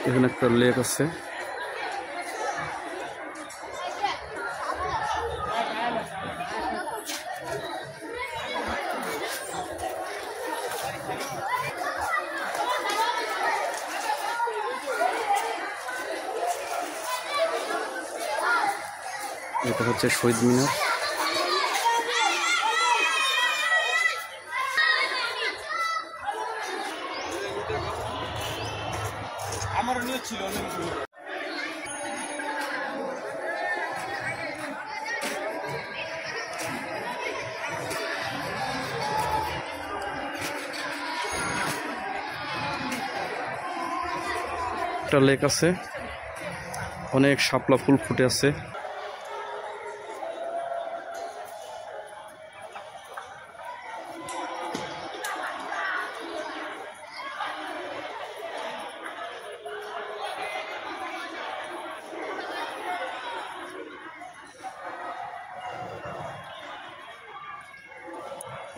এখানে একটা লেক আছে। এটা হচ্ছে শহীদ মিনার। আমার নিয়ে ছিল একটা লেক আছে, অনেক শাপলা ফুল ফুটে আছে।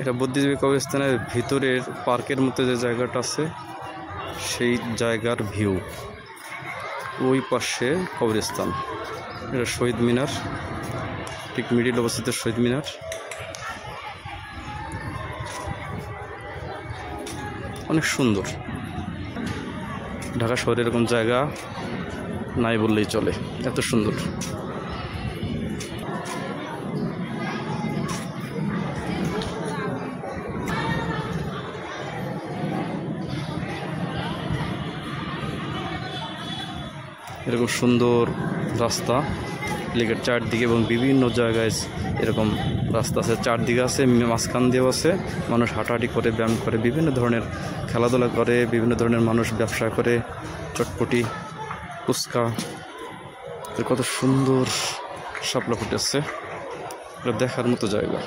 এটা বুদ্ধিজীবী কবরস্থানের ভিতরের পার্কের মতো যে জায়গাটা আছে সেই জায়গার ভিউ। ওই পাশে কবরস্থান। এটা শহীদ মিনার, ঠিক মিডিল অবস্থিত শহীদ মিনার। অনেক সুন্দর। ঢাকা শহরে এরকম জায়গা নাই বললেই চলে, এত সুন্দর। এরকম সুন্দর রাস্তা লেকের চারদিকে এবং বিভিন্ন জায়গায় এরকম রাস্তা আছে, চারদিকে আছে, মাঝখান দিয়েও আছে। মানুষ হাঁটাহাঁটি করে, ব্যায়াম করে, বিভিন্ন ধরনের খেলাধুলা করে, বিভিন্ন ধরনের মানুষ ব্যবসা করে, চটপটি, ফুচকা। কত সুন্দর শাপলা ফুটেছে, এটা দেখার মতো জায়গা।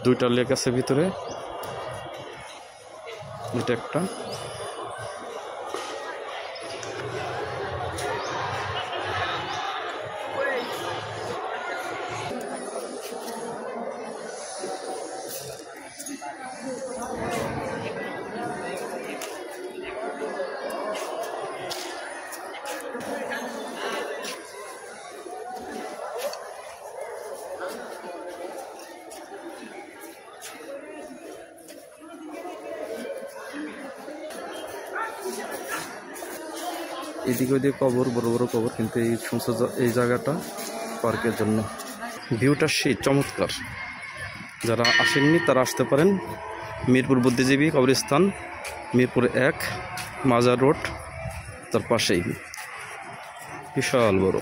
দুইটা লেক আছে ভিতরে, এটা একটা। এদিকে ওদিকে কবর, বড় বড় কবর, কিন্তু এই জায়গাটা পার্কের জন্য। ভিউটা সেই চমৎকার। যারা আসেননি তারা আসতে পারেন। মিরপুর বুদ্ধিজীবী কবরস্থান, মিরপুর 1 মাজার রোড, তার পাশেই, বিশাল বড়।